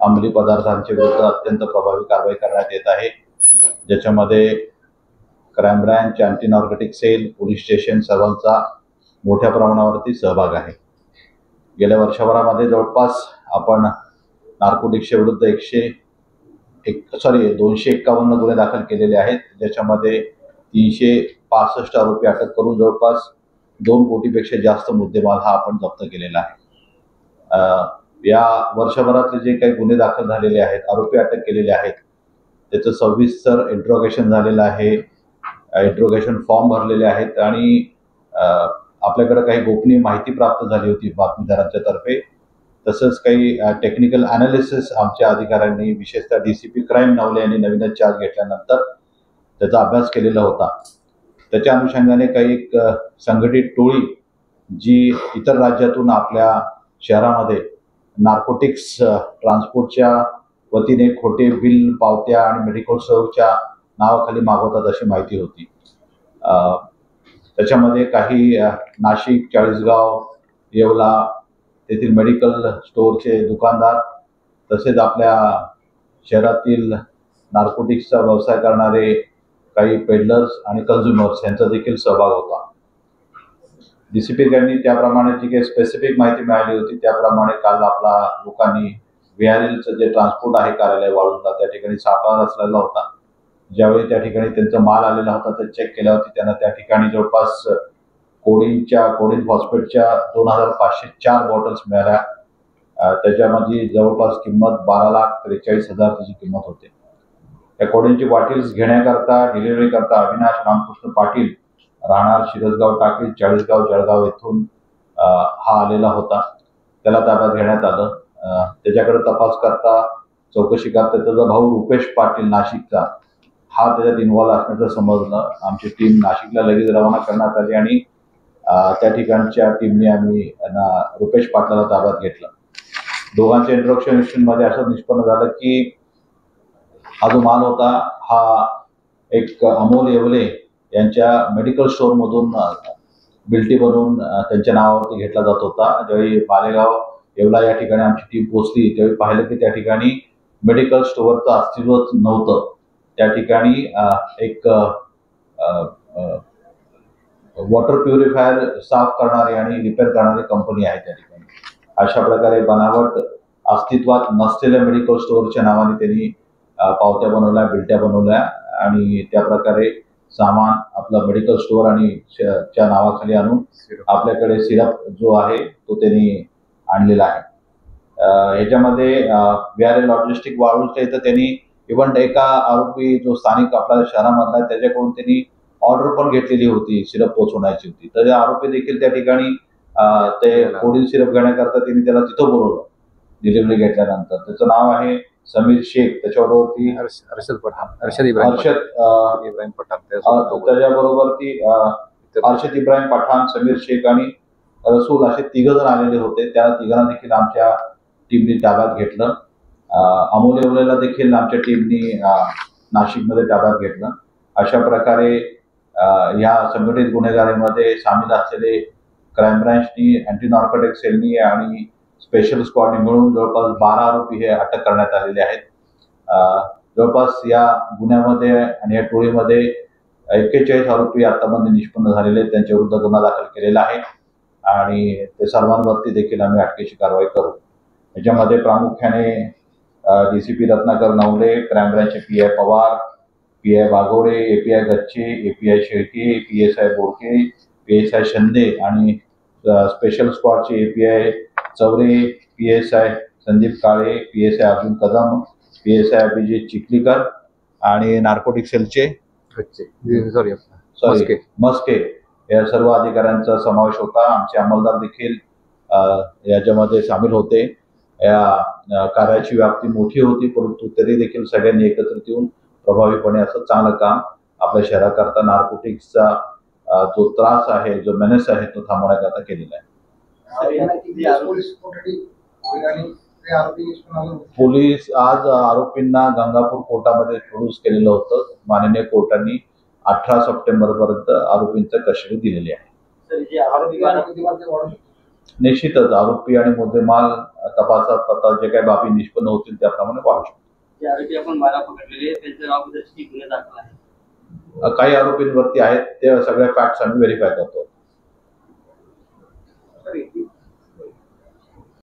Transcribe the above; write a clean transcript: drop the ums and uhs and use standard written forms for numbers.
अंमली पदार्थांच्या विरुद्ध अत्यंत प्रभावी कारवाई करण्यात येत आहे, ज्याच्यामध्ये crime branch, anti narcotic cell, police station सर्वांचा मोठ्या प्रमाणावरती सहभाग आहे. गेल्या वर्षभरामध्ये जवळपास आपण नार्कोटिक्सच्या विरुद्ध 251 गुन्हे दाखल केलेले आहेत, ज्याच्यामध्ये 365 आरोपी अटक करून जवळपास 2 कोटीपेक्षा जास्त मुद्देमाल हा आपण जप्त केलेला आहे. या वर्षभरातले जे काही गुन्हे दाखल झालेले आहेत, आरोपी अटक केलेले आहेत, त्याचं 26 इंट्रोगेशन झालेलं आहे, इंट्रोगेशन फॉर्म भरलेले आहेत आणि आपल्याकडे काही गोपनीय माहिती प्राप्त झाली होती बातमीदारांच्या तर्फे. तसंच काही टेक्निकल अनालिसिस आमच्या अधिकाऱ्यांनी, विशेषतः DCP क्राईम नवले यांनी नवीनच चार्ज घेतल्यानंतर त्याचा अभ्यास केलेला होता. त्याच्या अनुषंगाने काही एक संघटित टोळी जी इतर राज्यातून आपल्या शहरामध्ये नार्कोटिक्स ट्रान्सपोर्टच्या वतीने खोटे बिल, पावत्या आणि मेडिकल स्टोअरच्या नावाखाली मागवतात अशी माहिती होती. त्याच्यामध्ये काही नाशिक, चाळीसगाव, येवला तेथील मेडिकल स्टोअरचे दुकानदार, तसेच आपल्या शहरातील नार्कोटिक्सचा व्यवसाय करणारे काही पेडलर्स आणि कन्झ्युमर्स यांचा देखील सहभाग होता. DCP यांनी त्याप्रमाणे जी काही स्पेसिफिक माहिती मिळाली होती त्याप्रमाणे काल आपला लोकांनी VRLचं जे ट्रान्सपोर्ट आहे कार्यालय वाळूंजला, त्या ठिकाणी सापळा रचलेला होता. ज्यावेळी त्या ठिकाणी त्यांचा माल आलेला होता ते चेक केल्यावरती त्यांना त्या ठिकाणी जवळपास कोडीन फॉस्फेटच्या 2504 बॉटल्स मिळाल्या. त्याच्यामध्ये जवळपास किंमत 12,43,000 त्याची किंमत होते. त्या कोडीनची बॉटल्स घेण्याकरता, डिलिव्हरी करता अविनाश रामकृष्ण पाटील, राहणार शिरसगाव टाकळी, चाळीसगाव, जळगाव येथून हा आलेला होता. त्याला ताब्यात घेण्यात आलं. त्याच्याकडे तपास करता, चौकशी करता त्याचा भाऊ रुपेश पाटील नाशिकचा हा त्याच्यात इन्व्हॉल्व असण्याचं समजलं. आमची टीम नाशिकला लगेच रवाना करण्यात आली आणि त्या ठिकाणच्या टीमने आम्ही रुपेश पाटलाला ताब्यात घेतलं. दोघांच्या इंट्रोडक्शन मध्ये असं निष्पन्न झालं की हा जो माल होता हा एक अमोल येवले यांच्या मेडिकल स्टोअर मधून बिल्टी बनवून त्यांच्या नावावरती घेतला जात होता. ज्यावेळी मालेगाव येवला या ठिकाणी आमची टीम पोहोचली त्यावेळी पाहिलं की त्या ठिकाणी मेडिकल स्टोअरचं अस्तित्वच नव्हतं. त्या ठिकाणी एक वॉटर प्युरिफायर साफ करणारी आणि रिपेअर करणारी कंपनी आहे त्या ठिकाणी. अशा प्रकारे बनावट अस्तित्वात नसलेल्या मेडिकल स्टोअरच्या नावाने त्यांनी पावत्या बनवल्या, बिल्ट्या बनवल्या आणि त्या प्रकारे सामान आपलं मेडिकल स्टोअर आणि च्या नावाखाली आणून आपल्याकडे सिरप जो आहे तो त्यांनी आणलेला आहे. ह्याच्यामध्ये VRL लॉजिस्टिक वाळूंजच्या इथं त्यांनी इव्हन एका आरोपी जो स्थानिक आपल्या शहरामधला आहे त्याच्याकडून त्यांनी ऑर्डर पण घेतलेली होती सिरप पोहोचवण्याची होती. तर आरोपी देखील त्या ठिकाणी ते कोडिन सिरप घेण्याकरता त्यांनी त्याला तिथं बोलवलं डिलिव्हरी घेतल्यानंतर. त्याचं नाव आहे समीर शेख. त्याच्याबरोबर अर्शद इब्राहिम पठाण, समीर शेख आणि रसूल असे 3 जण आलेले होते. त्या 3 देखील आमच्या टीमने ताब्यात घेतलं. अमोल येवलेला देखील आमच्या टीमनी नाशिकमध्ये ताब्यात घेतलं. अशा प्रकारे या संघटित गुन्हेगारीमध्ये सामील असलेले क्राईम ब्रांचनी, अँटी नार्कोटिक सेलनी आणि स्पेशल स्क्वॉडने मिळून जवळपास 12 आरोपी हे अटक करण्यात आलेले आहेत. जवळपास या गुन्ह्यामध्ये आणि या टोळीमध्ये 41 आरोपी आतापर्यंत निष्पन्न झालेले आहेत. त्यांच्या विरुद्ध गुन्हा दाखल केलेला आहे आणि ते सर्वांवरती देखील आम्ही अटकेची कारवाई करू. याच्यामध्ये प्रामुख्याने DCP रत्नाकर नवले, क्राईम ब्रांचचे PI Pawar, PI Bagore, API Gachche, API Shelke, PSI Bodke, PSI Shinde आणि स्पेशल स्क्वॉडचे API Chaure, PSI Sandeep Kale, PSI Arjun Kadam, PSI Abhijit Chikhalikar आणि नार्कोटिक सेलचे मस्के या सर्व अधिकाऱ्यांचा समावेश होता. आमचे अंमलदार देखील याच्यामध्ये सामील होते. या कार्याची व्याप्ती मोठी होती, परंतु तरी देखील सगळ्यांनी एकत्रित येऊन प्रभावीपणे असं चांगलं काम आपल्या शहराकरता नार्कोटिक्सचा जो त्रास आहे, जो मेनेस आहे तो थांबवण्याकरता केलेला आहे. पोलीस आज आरोपींना गंगापूर कोर्टामध्ये प्रोड्यूस केलेलं होतं. माननीय कोर्टाने 18 सप्टेंबर पर्यंत आरोपींचा कस्टडी दिलेली आहे. निश्चितच आरोपी आणि मुद्देमाल तपासात आता जे काही बाबी निष्पन्न होतील त्याप्रमाणे वाढू शकतो. जे आरोपी आपण 12 पकडलेले त्यांच्या नावाबद्दलची गुन्हे दाखल आहे. काही आरोपींवरती आहेत ते सगळ्या फॅक्ट्स आम्ही व्हेरीफाय करतो.